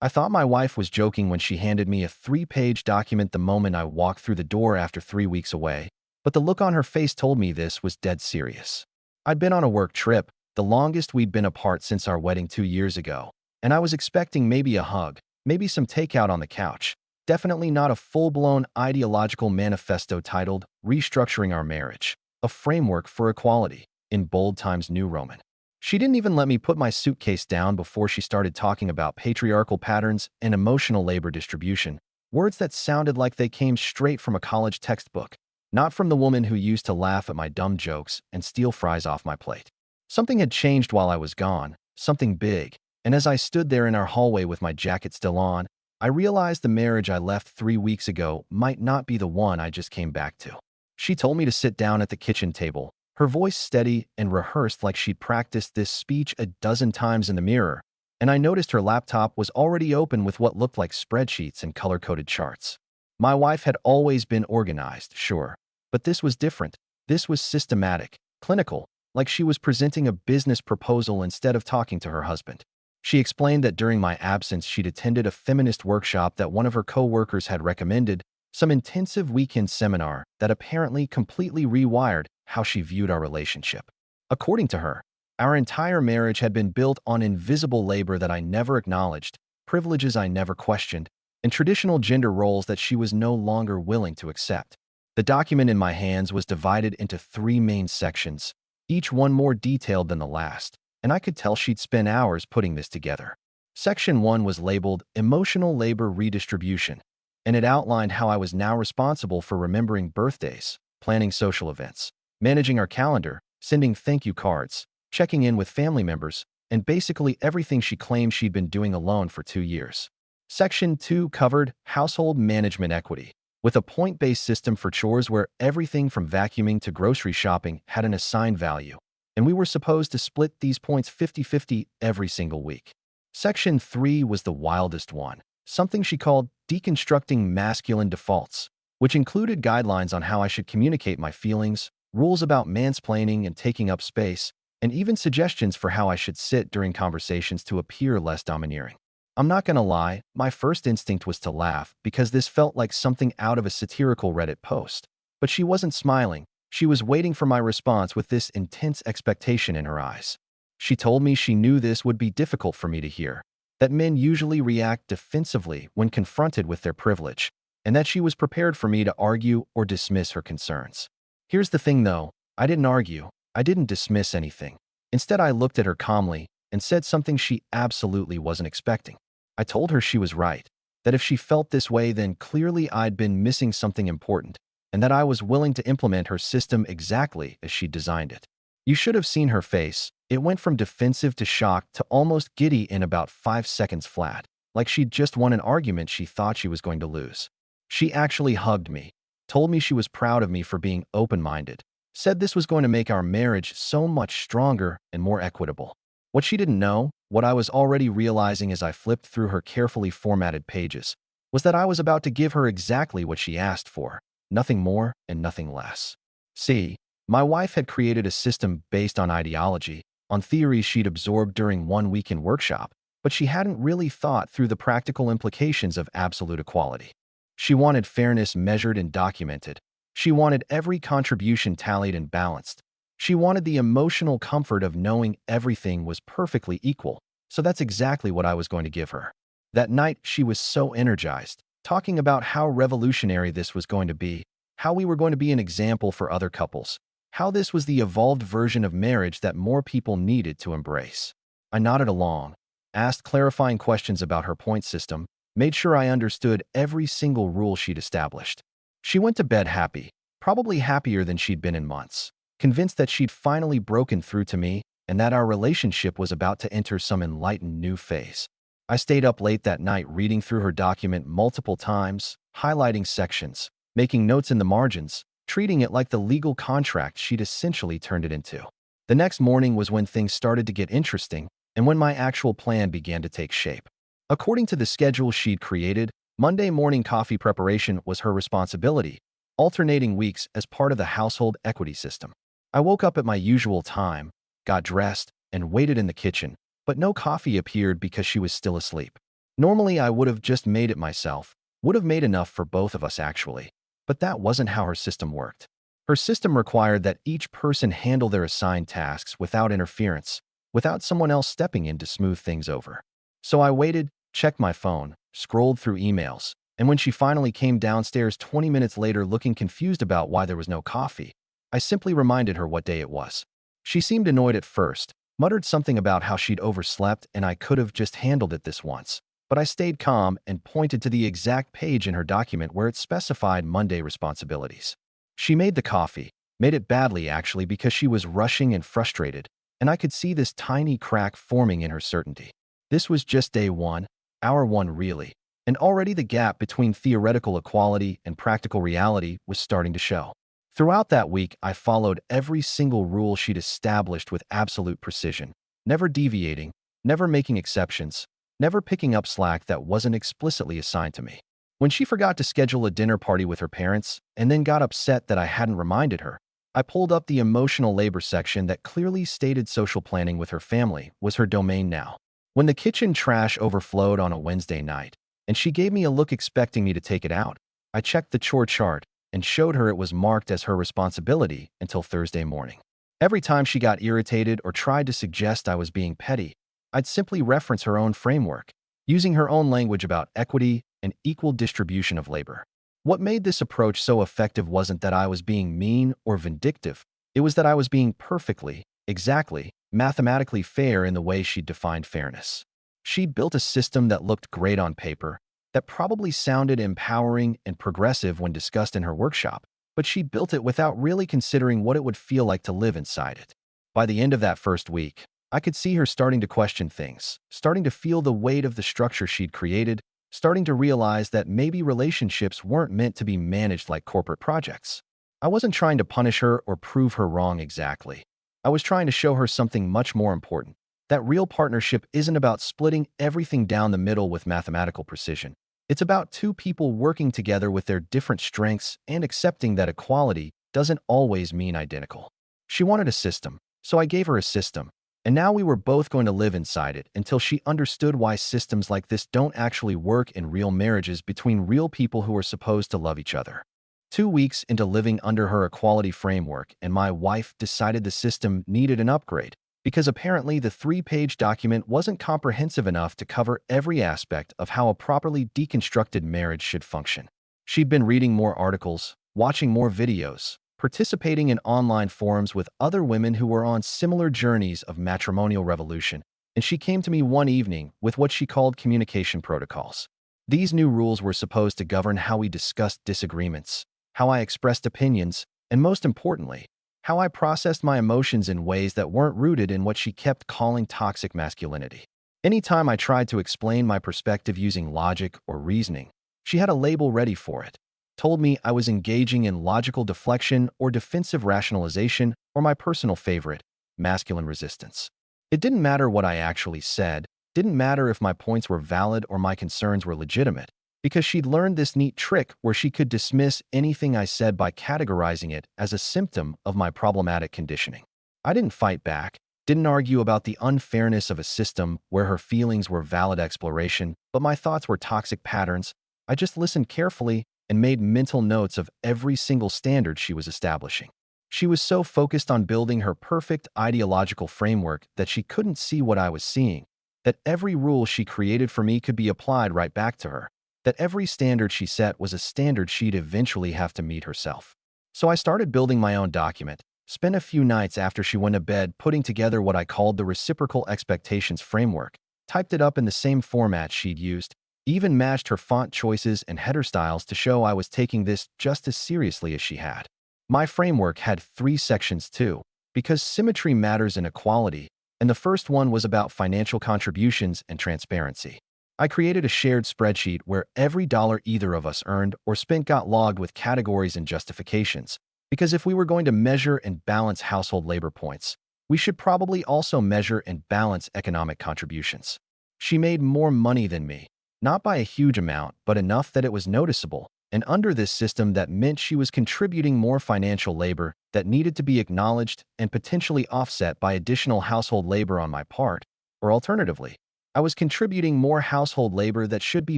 I thought my wife was joking when she handed me a 3-page document the moment I walked through the door after 3 weeks away, but the look on her face told me this was dead serious. I'd been on a work trip, the longest we'd been apart since our wedding 2 years ago, and I was expecting maybe a hug, maybe some takeout on the couch, definitely not a full-blown ideological manifesto titled Restructuring Our Marriage, a Framework for Equality, in bold Times New Roman. She didn't even let me put my suitcase down before she started talking about patriarchal patterns and emotional labor distribution, words that sounded like they came straight from a college textbook, not from the woman who used to laugh at my dumb jokes and steal fries off my plate. Something had changed while I was gone, something big, and as I stood there in our hallway with my jacket still on, I realized the marriage I left 3 weeks ago might not be the one I just came back to. She told me to sit down at the kitchen table, her voice steady and rehearsed like she'd practiced this speech a dozen times in the mirror, and I noticed her laptop was already open with what looked like spreadsheets and color-coded charts. My wife had always been organized, sure, but this was different. This was systematic, clinical, like she was presenting a business proposal instead of talking to her husband. She explained that during my absence she'd attended a feminist workshop that one of her co-workers had recommended, some intensive weekend seminar that apparently completely rewired how she viewed our relationship. According to her, our entire marriage had been built on invisible labor that I never acknowledged, privileges I never questioned, and traditional gender roles that she was no longer willing to accept. The document in my hands was divided into 3 main sections, each one more detailed than the last, and I could tell she'd spent hours putting this together. Section 1 was labeled Emotional Labor Redistribution, and it outlined how I was now responsible for remembering birthdays, planning social events, managing our calendar, sending thank you cards, checking in with family members, and basically everything she claimed she'd been doing alone for 2 years. Section 2 covered household management equity, with a point-based system for chores where everything from vacuuming to grocery shopping had an assigned value, and we were supposed to split these points 50-50 every single week. Section 3 was the wildest one, something she called deconstructing masculine defaults, which included guidelines on how I should communicate my feelings, rules about mansplaining and taking up space, and even suggestions for how I should sit during conversations to appear less domineering. I'm not gonna lie, my first instinct was to laugh because this felt like something out of a satirical Reddit post. But she wasn't smiling. She was waiting for my response with this intense expectation in her eyes. She told me she knew this would be difficult for me to hear, that men usually react defensively when confronted with their privilege, and that she was prepared for me to argue or dismiss her concerns. Here's the thing though, I didn't argue, I didn't dismiss anything. Instead, I looked at her calmly and said something she absolutely wasn't expecting. I told her she was right, that if she felt this way then clearly I'd been missing something important, and that I was willing to implement her system exactly as she designed it. You should have seen her face. It went from defensive to shocked to almost giddy in about 5 seconds flat, like she'd just won an argument she thought she was going to lose. She actually hugged me, told me she was proud of me for being open-minded, said this was going to make our marriage so much stronger and more equitable. What she didn't know, what I was already realizing as I flipped through her carefully formatted pages, was that I was about to give her exactly what she asked for, nothing more and nothing less. See, my wife had created a system based on ideology, on theories she'd absorbed during one weekend workshop, but she hadn't really thought through the practical implications of absolute equality. She wanted fairness measured and documented. She wanted every contribution tallied and balanced. She wanted the emotional comfort of knowing everything was perfectly equal, so that's exactly what I was going to give her. That night, she was so energized, talking about how revolutionary this was going to be, how we were going to be an example for other couples, how this was the evolved version of marriage that more people needed to embrace. I nodded along, asked clarifying questions about her point system, made sure I understood every single rule she'd established. She went to bed happy, probably happier than she'd been in months, convinced that she'd finally broken through to me and that our relationship was about to enter some enlightened new phase. I stayed up late that night reading through her document multiple times, highlighting sections, making notes in the margins, treating it like the legal contract she'd essentially turned it into. The next morning was when things started to get interesting and when my actual plan began to take shape. According to the schedule she'd created, Monday morning coffee preparation was her responsibility, alternating weeks as part of the household equity system. I woke up at my usual time, got dressed, and waited in the kitchen, but no coffee appeared because she was still asleep. Normally, I would have just made it myself, would have made enough for both of us actually. But that wasn't how her system worked. Her system required that each person handle their assigned tasks without interference, without someone else stepping in to smooth things over. So I waited, checked my phone, scrolled through emails, and when she finally came downstairs 20 minutes later looking confused about why there was no coffee, I simply reminded her what day it was. She seemed annoyed at first, muttered something about how she'd overslept and I could have just handled it this once. But I stayed calm and pointed to the exact page in her document where it specified Monday responsibilities. She made the coffee, made it badly actually because she was rushing and frustrated, and I could see this tiny crack forming in her certainty. This was just day one, hour one really, and already the gap between theoretical equality and practical reality was starting to show. Throughout that week, I followed every single rule she'd established with absolute precision, never deviating, never making exceptions, never picking up slack that wasn't explicitly assigned to me. When she forgot to schedule a dinner party with her parents and then got upset that I hadn't reminded her, I pulled up the emotional labor section that clearly stated social planning with her family was her domain now. When the kitchen trash overflowed on a Wednesday night, and she gave me a look expecting me to take it out, I checked the chore chart and showed her it was marked as her responsibility until Thursday morning. Every time she got irritated or tried to suggest I was being petty, I'd simply reference her own framework, using her own language about equity and equal distribution of labor. What made this approach so effective wasn't that I was being mean or vindictive. It was that I was being perfectly, exactly, mathematically fair in the way she defined fairness. She built a system that looked great on paper, that probably sounded empowering and progressive when discussed in her workshop, but she built it without really considering what it would feel like to live inside it. By the end of that first week, I could see her starting to question things, starting to feel the weight of the structure she'd created, starting to realize that maybe relationships weren't meant to be managed like corporate projects. I wasn't trying to punish her or prove her wrong exactly. I was trying to show her something much more important, that real partnership isn't about splitting everything down the middle with mathematical precision. It's about two people working together with their different strengths and accepting that equality doesn't always mean identical. She wanted a system, so I gave her a system. And now we were both going to live inside it until she understood why systems like this don't actually work in real marriages between real people who are supposed to love each other. 2 weeks into living under her equality framework, and my wife decided the system needed an upgrade because apparently the 3-page document wasn't comprehensive enough to cover every aspect of how a properly deconstructed marriage should function. She'd been reading more articles, watching more videos, participating in online forums with other women who were on similar journeys of matrimonial revolution, and she came to me one evening with what she called communication protocols. These new rules were supposed to govern how we discussed disagreements, how I expressed opinions, and most importantly, how I processed my emotions in ways that weren't rooted in what she kept calling toxic masculinity. Anytime I tried to explain my perspective using logic or reasoning, she had a label ready for it. Told me I was engaging in logical deflection or defensive rationalization, or my personal favorite, masculine resistance. It didn't matter what I actually said, didn't matter if my points were valid or my concerns were legitimate, because she'd learned this neat trick where she could dismiss anything I said by categorizing it as a symptom of my problematic conditioning. I didn't fight back, didn't argue about the unfairness of a system where her feelings were valid exploration, but my thoughts were toxic patterns. I just listened carefully and made mental notes of every single standard she was establishing. She was so focused on building her perfect ideological framework that she couldn't see what I was seeing, that every rule she created for me could be applied right back to her, that every standard she set was a standard she'd eventually have to meet herself. So I started building my own document, spent a few nights after she went to bed putting together what I called the reciprocal expectations framework, typed it up in the same format she'd used, even matched her font choices and header styles to show I was taking this just as seriously as she had. My framework had 3 sections too, because symmetry matters in equality, and the first one was about financial contributions and transparency. I created a shared spreadsheet where every dollar either of us earned or spent got logged with categories and justifications, because if we were going to measure and balance household labor points, we should probably also measure and balance economic contributions. She made more money than me. Not by a huge amount, but enough that it was noticeable, and under this system that meant she was contributing more financial labor that needed to be acknowledged and potentially offset by additional household labor on my part, or alternatively, I was contributing more household labor that should be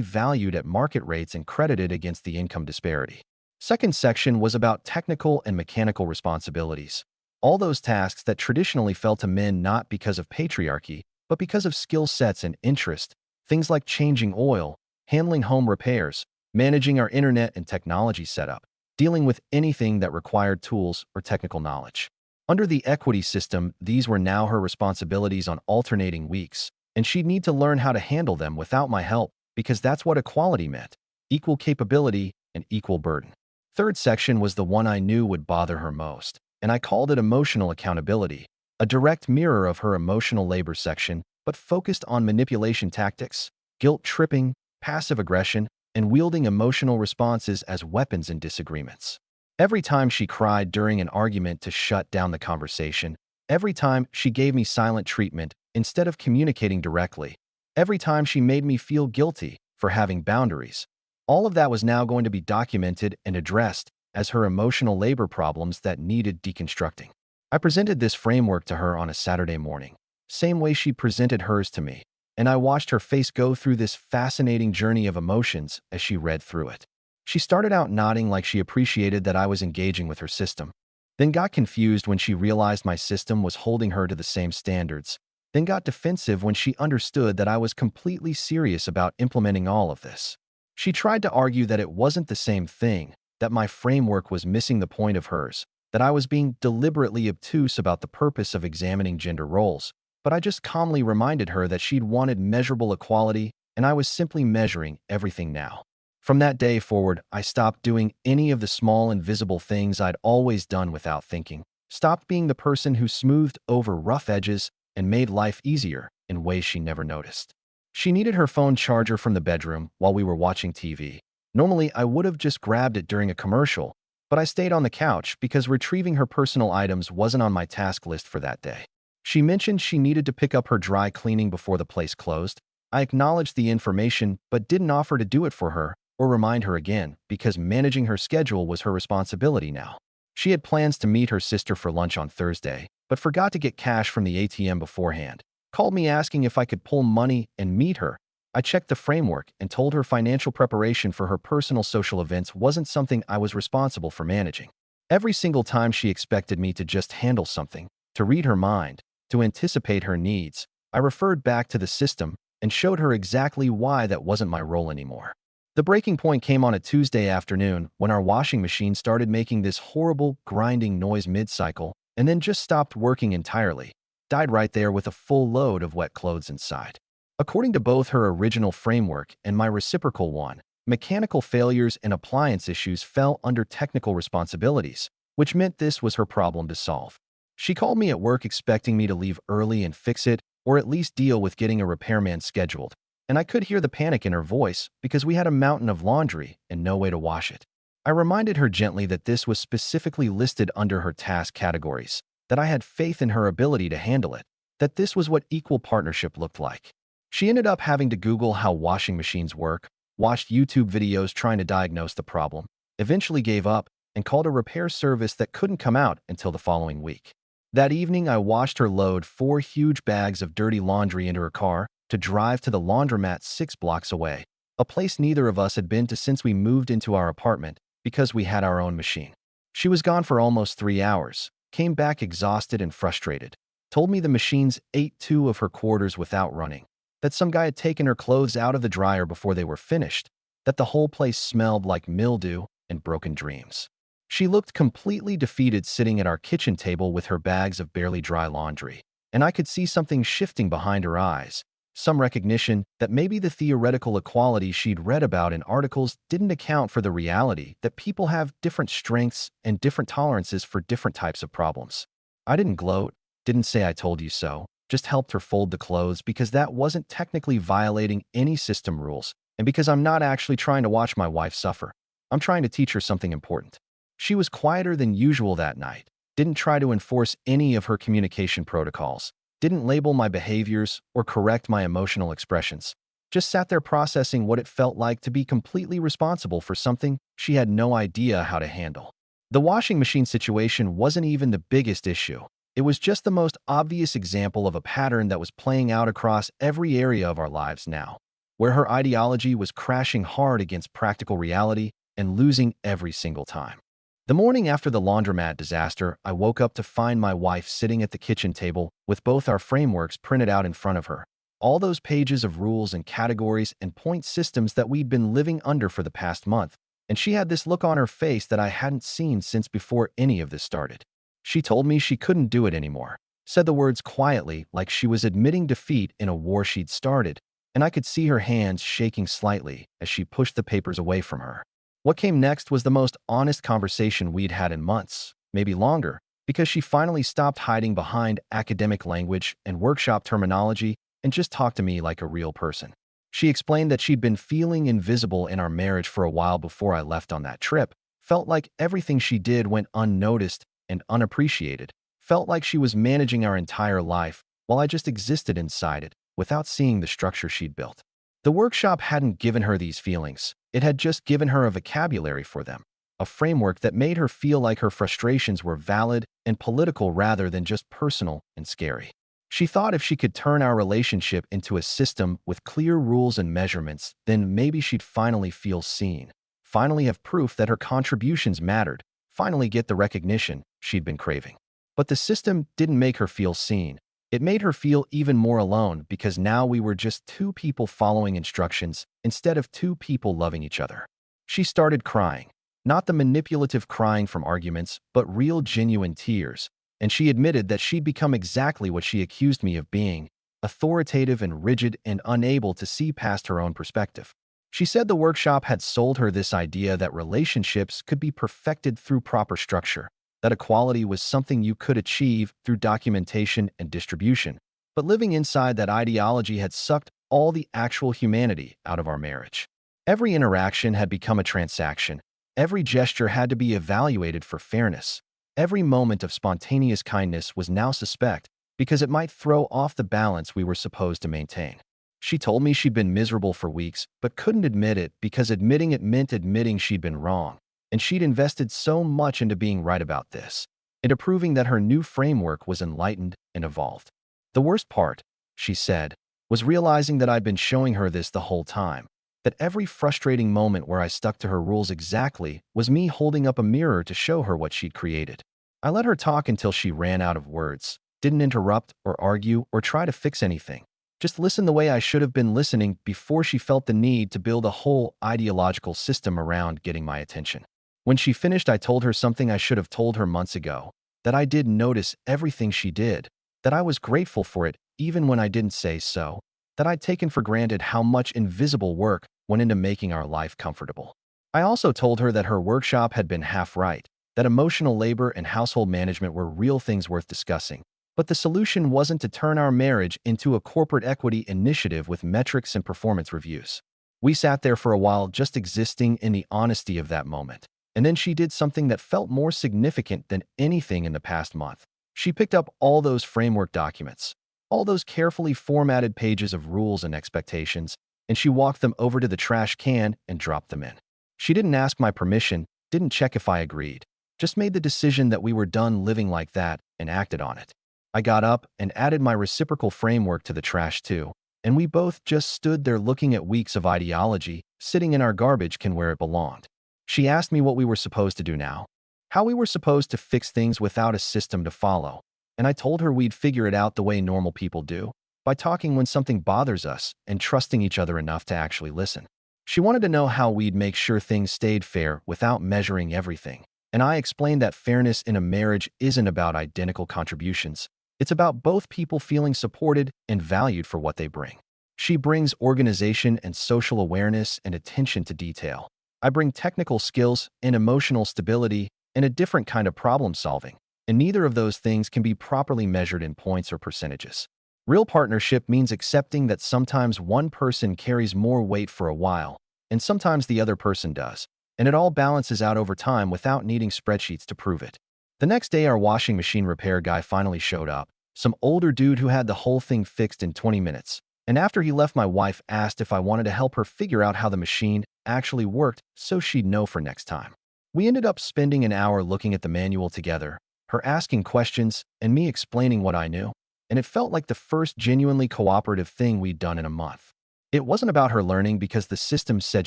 valued at market rates and credited against the income disparity. Second section was about technical and mechanical responsibilities. All those tasks that traditionally fell to men not because of patriarchy, but because of skill sets and interest, things like changing oil, handling home repairs, managing our internet and technology setup, dealing with anything that required tools or technical knowledge. Under the equity system, these were now her responsibilities on alternating weeks, and she'd need to learn how to handle them without my help, because that's what equality meant: equal capability and equal burden. Third section was the one I knew would bother her most, and I called it emotional accountability, a direct mirror of her emotional labor section, but focused on manipulation tactics, guilt tripping, passive aggression, and wielding emotional responses as weapons in disagreements. Every time she cried during an argument to shut down the conversation, every time she gave me silent treatment instead of communicating directly, every time she made me feel guilty for having boundaries, all of that was now going to be documented and addressed as her emotional labor problems that needed deconstructing. I presented this framework to her on a Saturday morning, same way she presented hers to me, and I watched her face go through this fascinating journey of emotions as she read through it. She started out nodding like she appreciated that I was engaging with her system, then got confused when she realized my system was holding her to the same standards, then got defensive when she understood that I was completely serious about implementing all of this. She tried to argue that it wasn't the same thing, that my framework was missing the point of hers, that I was being deliberately obtuse about the purpose of examining gender roles, but I just calmly reminded her that she'd wanted measurable equality, and I was simply measuring everything now. From that day forward, I stopped doing any of the small invisible things I'd always done without thinking, stopped being the person who smoothed over rough edges and made life easier in ways she never noticed. She needed her phone charger from the bedroom while we were watching TV. Normally, I would have just grabbed it during a commercial, but I stayed on the couch because retrieving her personal items wasn't on my task list for that day. She mentioned she needed to pick up her dry cleaning before the place closed. I acknowledged the information but didn't offer to do it for her or remind her again because managing her schedule was her responsibility now. She had plans to meet her sister for lunch on Thursday, but forgot to get cash from the ATM beforehand. Called me asking if I could pull money and meet her. I checked the framework and told her financial preparation for her personal social events wasn't something I was responsible for managing. Every single time she expected me to just handle something, to read her mind, to anticipate her needs, I referred back to the system and showed her exactly why that wasn't my role anymore. The breaking point came on a Tuesday afternoon when our washing machine started making this horrible, grinding noise mid-cycle and then just stopped working entirely. Died right there with a full load of wet clothes inside. According to both her original framework and my reciprocal one, mechanical failures and appliance issues fell under technical responsibilities, which meant this was her problem to solve. She called me at work expecting me to leave early and fix it, or at least deal with getting a repairman scheduled, and I could hear the panic in her voice because we had a mountain of laundry and no way to wash it. I reminded her gently that this was specifically listed under her task categories, that I had faith in her ability to handle it, that this was what equal partnership looked like. She ended up having to Google how washing machines work, watched YouTube videos trying to diagnose the problem, eventually gave up, and called a repair service that couldn't come out until the following week. That evening, I watched her load 4 huge bags of dirty laundry into her car to drive to the laundromat 6 blocks away, a place neither of us had been to since we moved into our apartment because we had our own machine. She was gone for almost 3 hours, came back exhausted and frustrated, told me the machines ate 2 of her quarters without running, that some guy had taken her clothes out of the dryer before they were finished, that the whole place smelled like mildew and broken dreams. She looked completely defeated sitting at our kitchen table with her bags of barely dry laundry, and I could see something shifting behind her eyes, some recognition that maybe the theoretical equality she'd read about in articles didn't account for the reality that people have different strengths and different tolerances for different types of problems. I didn't gloat, didn't say I told you so, just helped her fold the clothes because that wasn't technically violating any system rules, and because I'm not actually trying to watch my wife suffer. I'm trying to teach her something important. She was quieter than usual that night, didn't try to enforce any of her communication protocols, didn't label my behaviors or correct my emotional expressions, just sat there processing what it felt like to be completely responsible for something she had no idea how to handle. The washing machine situation wasn't even the biggest issue. It was just the most obvious example of a pattern that was playing out across every area of our lives now, where her ideology was crashing hard against practical reality and losing every single time. The morning after the laundromat disaster, I woke up to find my wife sitting at the kitchen table with both our frameworks printed out in front of her. All those pages of rules and categories and point systems that we'd been living under for the past month, and she had this look on her face that I hadn't seen since before any of this started. She told me she couldn't do it anymore, said the words quietly like she was admitting defeat in a war she'd started, and I could see her hands shaking slightly as she pushed the papers away from her. What came next was the most honest conversation we'd had in months, maybe longer, because she finally stopped hiding behind academic language and workshop terminology and just talked to me like a real person. She explained that she'd been feeling invisible in our marriage for a while before I left on that trip, felt like everything she did went unnoticed and unappreciated, felt like she was managing our entire life while I just existed inside it without seeing the structure she'd built. The workshop hadn't given her these feelings. It had just given her a vocabulary for them, a framework that made her feel like her frustrations were valid and political rather than just personal and scary. She thought if she could turn our relationship into a system with clear rules and measurements, then maybe she'd finally feel seen, finally have proof that her contributions mattered, finally get the recognition she'd been craving. But the system didn't make her feel seen. It made her feel even more alone because now we were just two people following instructions instead of two people loving each other. She started crying, not the manipulative crying from arguments, but real genuine tears, and she admitted that she'd become exactly what she accused me of being, authoritative and rigid and unable to see past her own perspective. She said the workshop had sold her this idea that relationships could be perfected through proper structure, that equality was something you could achieve through documentation and distribution. But living inside that ideology had sucked all the actual humanity out of our marriage. Every interaction had become a transaction. Every gesture had to be evaluated for fairness. Every moment of spontaneous kindness was now suspect because it might throw off the balance we were supposed to maintain. She told me she'd been miserable for weeks, but couldn't admit it because admitting it meant admitting she'd been wrong. And she'd invested so much into being right about this, into proving that her new framework was enlightened and evolved. The worst part, she said, was realizing that I'd been showing her this the whole time, that every frustrating moment where I stuck to her rules exactly was me holding up a mirror to show her what she'd created. I let her talk until she ran out of words, didn't interrupt or argue or try to fix anything. Just listen the way I should have been listening before she felt the need to build a whole ideological system around getting my attention. When she finished, I told her something I should have told her months ago, that I did notice everything she did, that I was grateful for it even when I didn't say so, that I'd taken for granted how much invisible work went into making our life comfortable. I also told her that her workshop had been half right, that emotional labor and household management were real things worth discussing, but the solution wasn't to turn our marriage into a corporate equity initiative with metrics and performance reviews. We sat there for a while just existing in the honesty of that moment. And then she did something that felt more significant than anything in the past month. She picked up all those framework documents, all those carefully formatted pages of rules and expectations, and she walked them over to the trash can and dropped them in. She didn't ask my permission, didn't check if I agreed, just made the decision that we were done living like that and acted on it. I got up and added my reciprocal framework to the trash too, and we both just stood there looking at weeks of ideology sitting in our garbage can where it belonged. She asked me what we were supposed to do now, how we were supposed to fix things without a system to follow, and I told her we'd figure it out the way normal people do, by talking when something bothers us and trusting each other enough to actually listen. She wanted to know how we'd make sure things stayed fair without measuring everything, and I explained that fairness in a marriage isn't about identical contributions. It's about both people feeling supported and valued for what they bring. She brings organization and social awareness and attention to detail. I bring technical skills and emotional stability and a different kind of problem solving, and neither of those things can be properly measured in points or percentages. Real partnership means accepting that sometimes one person carries more weight for a while, and sometimes the other person does, and it all balances out over time without needing spreadsheets to prove it. The next day, our washing machine repair guy finally showed up, some older dude who had the whole thing fixed in 20 minutes. And after he left, my wife asked if I wanted to help her figure out how the machine actually worked so she'd know for next time. We ended up spending an hour looking at the manual together, her asking questions, and me explaining what I knew. And it felt like the first genuinely cooperative thing we'd done in a month. It wasn't about her learning because the system said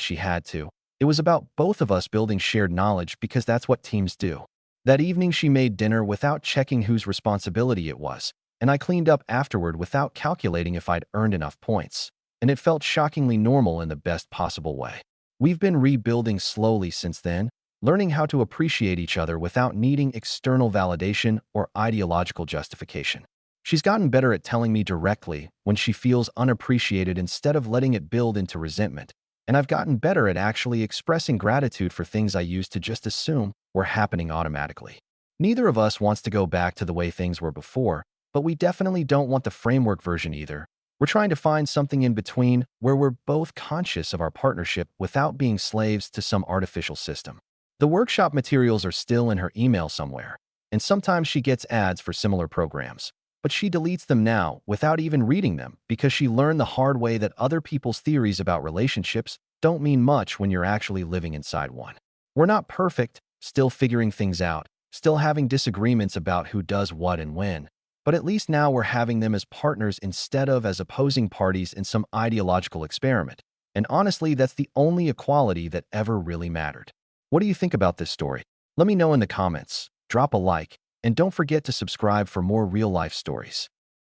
she had to. It was about both of us building shared knowledge because that's what teams do. That evening she made dinner without checking whose responsibility it was, and I cleaned up afterward without calculating if I'd earned enough points. And it felt shockingly normal in the best possible way. We've been rebuilding slowly since then, learning how to appreciate each other without needing external validation or ideological justification. She's gotten better at telling me directly when she feels unappreciated instead of letting it build into resentment. And I've gotten better at actually expressing gratitude for things I used to just assume were happening automatically. Neither of us wants to go back to the way things were before, but we definitely don't want the framework version either. We're trying to find something in between where we're both conscious of our partnership without being slaves to some artificial system. The workshop materials are still in her email somewhere, and sometimes she gets ads for similar programs. But she deletes them now without even reading them because she learned the hard way that other people's theories about relationships don't mean much when you're actually living inside one. We're not perfect, still figuring things out, still having disagreements about who does what and when. But at least now we're having them as partners instead of as opposing parties in some ideological experiment. And honestly, that's the only equality that ever really mattered. What do you think about this story? Let me know in the comments, drop a like, and don't forget to subscribe for more real-life stories.